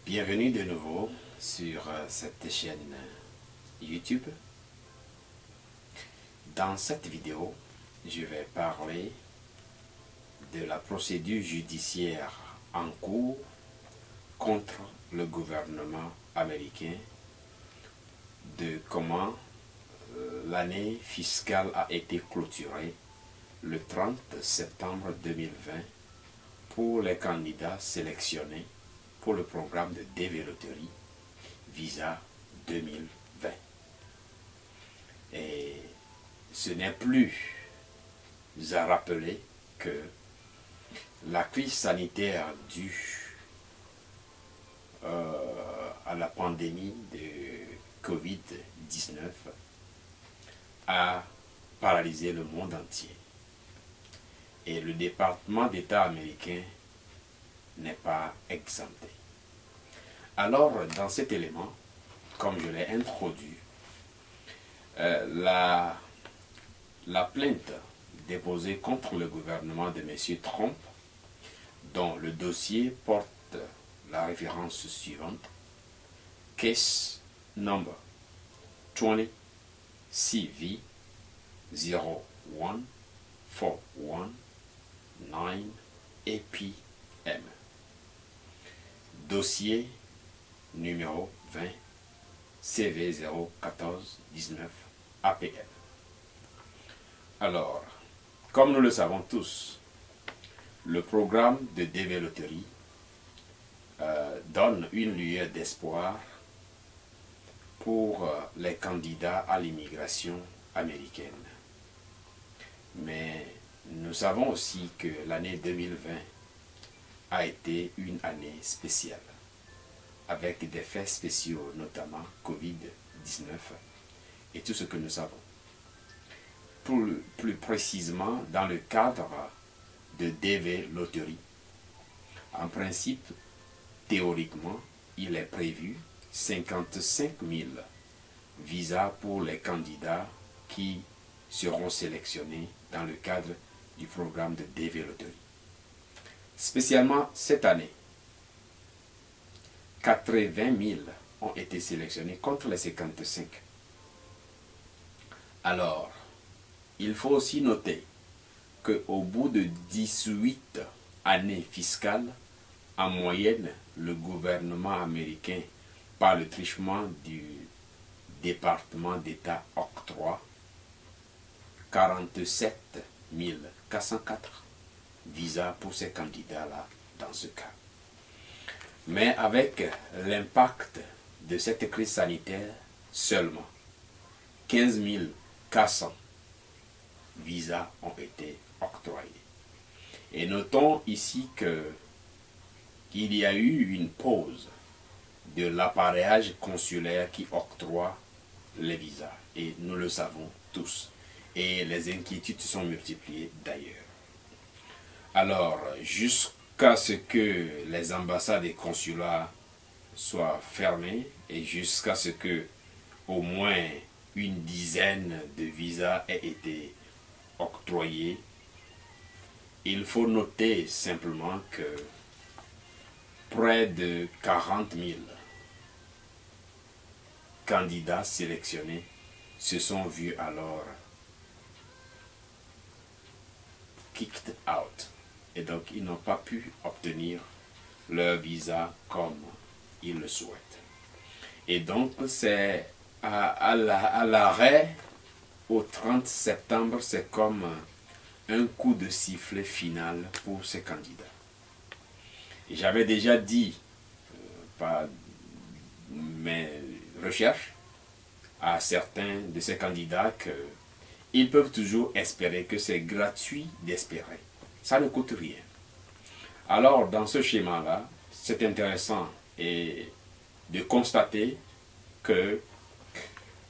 Bienvenue de nouveau sur cette chaîne YouTube. Dans cette vidéo, je vais parler de la procédure judiciaire en cours contre le gouvernement américain, de comment l'année fiscale a été clôturée le 30 septembre 2020 pour les candidats sélectionnés pour le programme de DV Loterie Visa 2020. Et ce n'est plus à rappeler que la crise sanitaire due à la pandémie de Covid-19 a paralysé le monde entier. Et le département d'État américain n'est pas exempté. Alors, dans cet élément, comme je l'ai introduit, la plainte déposée contre le gouvernement de M. Trump, dont le dossier porte la référence suivante, Case Number 20 CV 01419 APM. Dossier numéro 20 CV 01419 APM. Alors, comme nous le savons tous, le programme de DV Loterie donne une lueur d'espoir pour les candidats à l'immigration américaine. Mais nous savons aussi que l'année 2020 a été une année spéciale, avec des faits spéciaux, notamment Covid-19 et tout ce que nous savons. Plus précisément, dans le cadre de DV Loterie, en principe, théoriquement, il est prévu 55 000 visas pour les candidats qui seront sélectionnés dans le cadre du programme de DV Loterie. Spécialement cette année, 80 000 ont été sélectionnés contre les 55. Alors, il faut aussi noter qu'au bout de 18 années fiscales, en moyenne, le gouvernement américain, par le truchement du département d'État, octroie 47 404 visas pour ces candidats-là dans ce cas. Mais avec l'impact de cette crise sanitaire, seulement 15 400 visas ont été octroyés. Et notons ici qu'il y a eu une pause de l'appareillage consulaire qui octroie les visas. Et nous le savons tous. Et les inquiétudes se sont multipliées d'ailleurs. Alors, jusqu'à ce que les ambassades et consulats soient fermés et jusqu'à ce que au moins une dizaine de visas aient été octroyés, il faut noter simplement que près de 40 000 candidats sélectionnés se sont vus alors kicked out. Et donc, ils n'ont pas pu obtenir leur visa comme ils le souhaitent. Et donc, c'est à l'arrêt au 30 septembre, c'est comme un coup de sifflet final pour ces candidats. Et j'avais déjà dit, par mes recherches, à certains de ces candidats qu'ils peuvent toujours espérer, que c'est gratuit d'espérer. Ça ne coûte rien. Alors, dans ce schéma-là, c'est intéressant et de constater que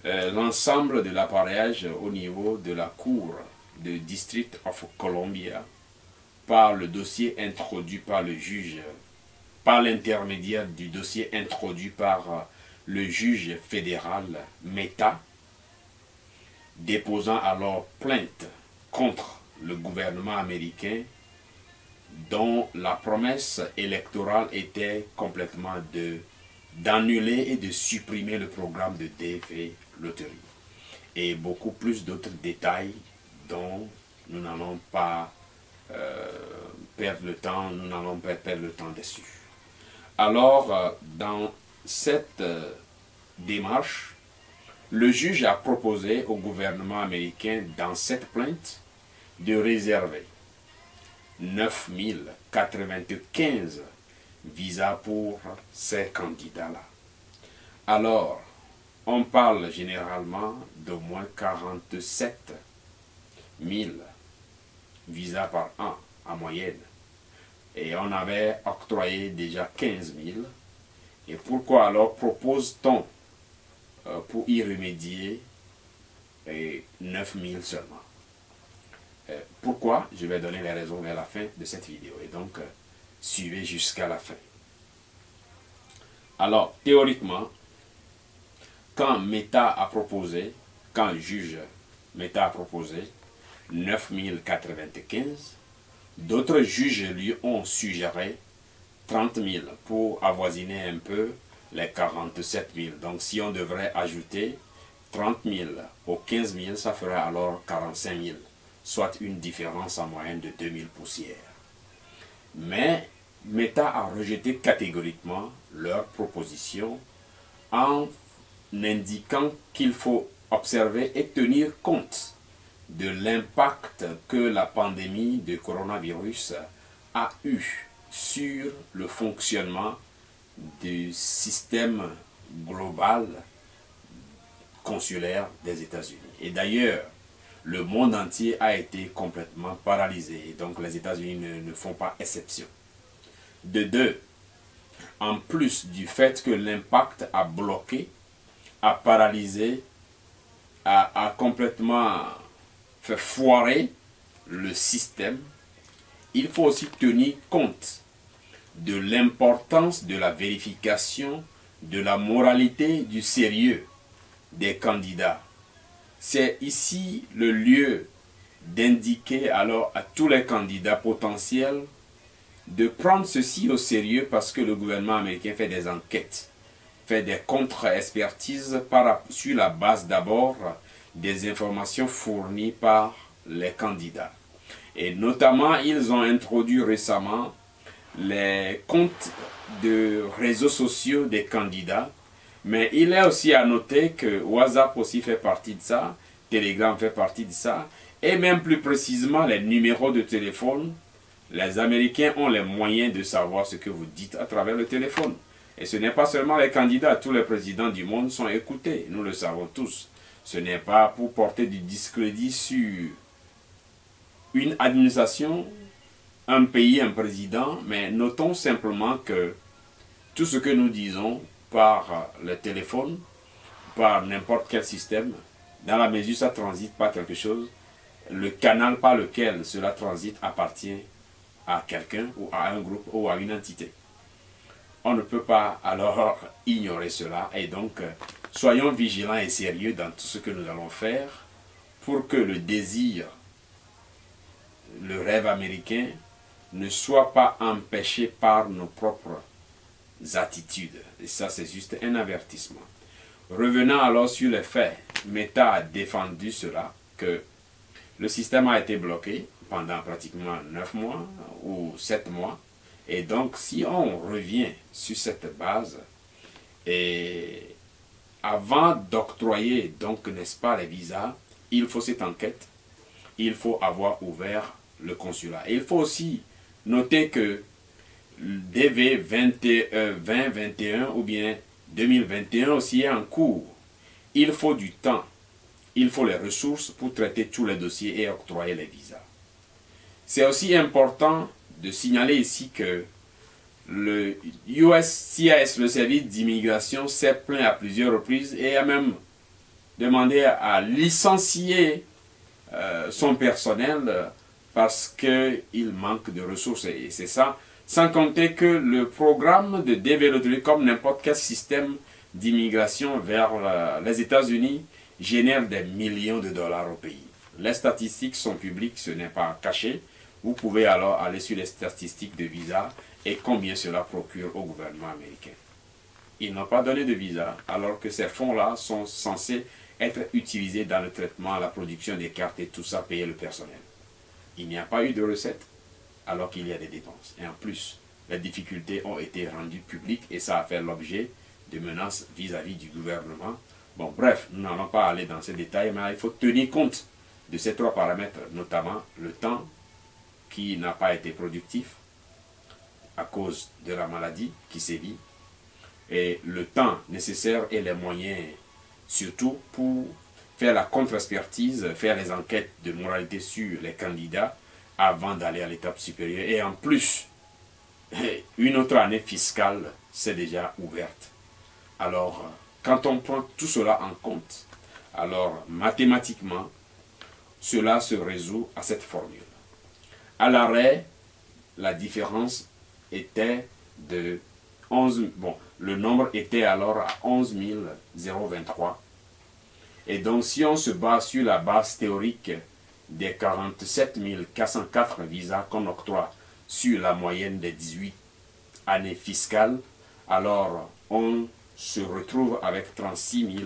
l'ensemble de l'appareillage au niveau de la Cour de District of Columbia, par le dossier introduit par le juge, par l'intermédiaire du dossier introduit par le juge fédéral Mehta, déposant alors plainte contre le gouvernement américain dont la promesse électorale était complètement d'annuler et de supprimer le programme de DFA Loterie. Et beaucoup plus d'autres détails dont nous n'allons pas perdre le temps, nous n'allons pas perdre le temps dessus. Alors, dans cette démarche, le juge a proposé au gouvernement américain, dans cette plainte, de réserver 9095 visas pour ces candidats-là. Alors, on parle généralement d'au moins 47 000 visas par an en moyenne. Et on avait octroyé déjà 15 000. Et pourquoi alors propose-t-on pour y remédier 9 000 seulement? Pourquoi? Je vais donner les raisons vers la fin de cette vidéo. Et donc, suivez jusqu'à la fin. Alors, théoriquement, quand Meta a proposé, quand le juge Meta a proposé 9095, d'autres juges lui ont suggéré 30 000 pour avoisiner un peu les 47 000. Donc si on devrait ajouter 30 000 aux 15 000, ça ferait alors 45 000, soit une différence en moyenne de 2000 poussières. Mais Meta a rejeté catégoriquement leur proposition en indiquant qu'il faut observer et tenir compte de l'impact que la pandémie de coronavirus a eu sur le fonctionnement du système global consulaire des États-Unis. Et d'ailleurs, le monde entier a été complètement paralysé. Donc les États-Unis ne font pas exception. De deux, en plus du fait que l'impact a bloqué, a paralysé, a complètement fait foirer le système, il faut aussi tenir compte de l'importance de la vérification, de la moralité, du sérieux des candidats. C'est ici le lieu d'indiquer alors à tous les candidats potentiels de prendre ceci au sérieux parce que le gouvernement américain fait des enquêtes, fait des contre-expertises sur la base d'abord des informations fournies par les candidats. Et notamment, ils ont introduit récemment les comptes de réseaux sociaux des candidats. Mais il est aussi à noter que WhatsApp aussi fait partie de ça, Telegram fait partie de ça, et même plus précisément les numéros de téléphone. Les Américains ont les moyens de savoir ce que vous dites à travers le téléphone. Et ce n'est pas seulement les candidats, tous les présidents du monde sont écoutés, nous le savons tous. Ce n'est pas pour porter du discrédit sur une administration, un pays, un président, mais notons simplement que tout ce que nous disons par le téléphone, par n'importe quel système, dans la mesure où ça transite par quelque chose, le canal par lequel cela transite appartient à quelqu'un ou à un groupe ou à une entité. On ne peut pas alors ignorer cela et donc soyons vigilants et sérieux dans tout ce que nous allons faire pour que le désir, le rêve américain ne soit pas empêché par nos propres attitudes. Et ça, c'est juste un avertissement. Revenant alors sur les faits, Meta a défendu cela, que le système a été bloqué pendant pratiquement 9 mois ou 7 mois. Et donc, si on revient sur cette base, et avant d'octroyer, donc, n'est-ce pas, les visas, il faut cette enquête, il faut avoir ouvert le consulat. Et il faut aussi noter que DV 2021 ou bien 2021 aussi est en cours. Il faut du temps, il faut les ressources pour traiter tous les dossiers et octroyer les visas. C'est aussi important de signaler ici que le USCIS, le service d'immigration, s'est plaint à plusieurs reprises et a même demandé à licencier son personnel parce qu'il manque de ressources. Et c'est ça, sans compter que le programme de DV, comme n'importe quel système d'immigration vers les États-Unis, génère des millions de dollars au pays. Les statistiques sont publiques, ce n'est pas caché. Vous pouvez alors aller sur les statistiques de visa et combien cela procure au gouvernement américain. Ils n'ont pas donné de visa, alors que ces fonds-là sont censés être utilisés dans le traitement, la production des cartes et tout ça, payer le personnel. Il n'y a pas eu de recettes, alors qu'il y a des dépenses. Et en plus, les difficultés ont été rendues publiques et ça a fait l'objet de menaces vis-à-vis du gouvernement. Bon, bref, nous n'allons pas aller dans ces détails, mais il faut tenir compte de ces trois paramètres, notamment le temps qui n'a pas été productif à cause de la maladie qui sévit, et le temps nécessaire et les moyens, surtout pour faire la contre-expertise, faire les enquêtes de moralité sur les candidats avant d'aller à l'étape supérieure. Et en plus, une autre année fiscale s'est déjà ouverte. Alors, quand on prend tout cela en compte, alors mathématiquement, cela se résout à cette formule. À l'arrêt, la différence était de 11, bon, le nombre était alors à 11 023. Et donc, si on se base sur la base théorique des 47 404 visas qu'on octroie sur la moyenne des 18 années fiscales, alors on se retrouve avec 36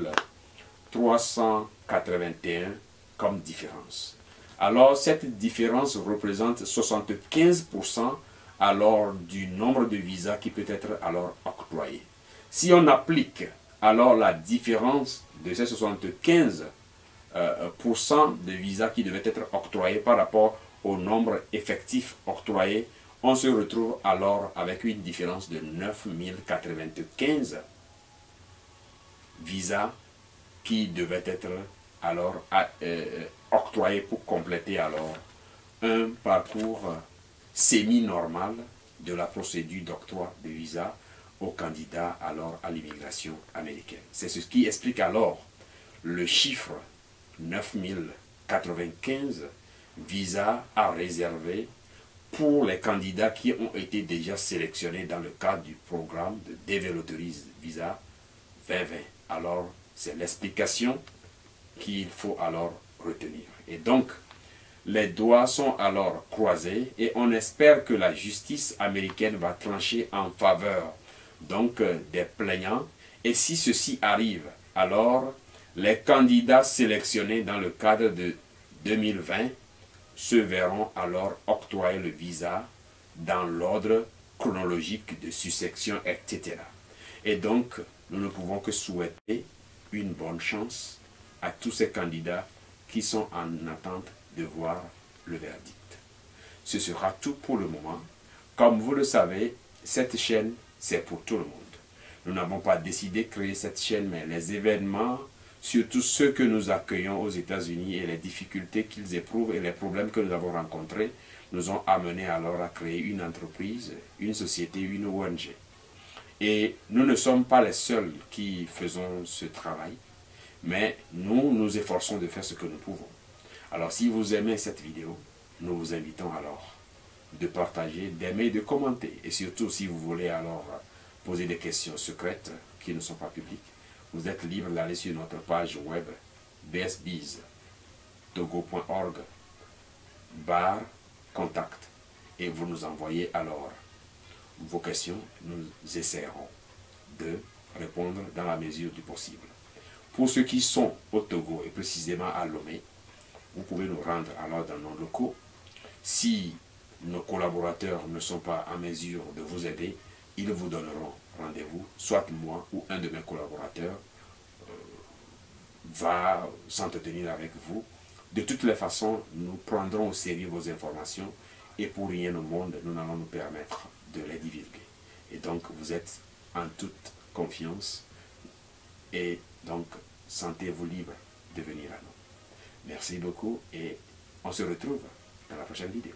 381 comme différence. Alors, cette différence représente 75% alors du nombre de visas qui peut être alors octroyé. Si on applique alors la différence de ces 75% de visas qui devaient être octroyés par rapport au nombre effectif octroyé, on se retrouve alors avec une différence de 9 095 visas qui devaient être alors octroyés pour compléter alors un parcours semi-normal de la procédure d'octroi de visa aux candidats alors à l'immigration américaine. C'est ce qui explique alors le chiffre 9095 visas à réserver pour les candidats qui ont été déjà sélectionnés dans le cadre du programme de Developers Visa 2020. Alors, c'est l'explication qu'il faut alors retenir. Et donc, les doigts sont alors croisés et on espère que la justice américaine va trancher en faveur donc des plaignants. Et si ceci arrive, alors les candidats sélectionnés dans le cadre de 2020 se verront alors octroyer le visa dans l'ordre chronologique de succession, etc. Et donc, nous ne pouvons que souhaiter une bonne chance à tous ces candidats qui sont en attente de voir le verdict. Ce sera tout pour le moment. Comme vous le savez, cette chaîne, c'est pour tout le monde. Nous n'avons pas décidé de créer cette chaîne, mais les événements, surtout ceux que nous accueillons aux États-Unis et les difficultés qu'ils éprouvent et les problèmes que nous avons rencontrés, nous ont amenés alors à créer une entreprise, une société, une ONG. Et nous ne sommes pas les seuls qui faisons ce travail, mais nous nous efforçons de faire ce que nous pouvons. Alors si vous aimez cette vidéo, nous vous invitons alors de partager, d'aimer, de commenter. Et surtout si vous voulez alors poser des questions secrètes qui ne sont pas publiques, vous êtes libre d'aller sur notre page web bsbiztogo.org/contact et vous nous envoyez alors vos questions. Nous essaierons de répondre dans la mesure du possible. Pour ceux qui sont au Togo et précisément à Lomé, vous pouvez nous rendre alors dans nos locaux. Si nos collaborateurs ne sont pas en mesure de vous aider, ils vous donneront rendez-vous, soit moi ou un de mes collaborateurs va s'entretenir avec vous. De toutes les façons, nous prendrons au sérieux vos informations et pour rien au monde, nous allons nous permettre de les divulguer. Et donc, vous êtes en toute confiance et donc, sentez-vous libre de venir à nous. Merci beaucoup et on se retrouve dans la prochaine vidéo.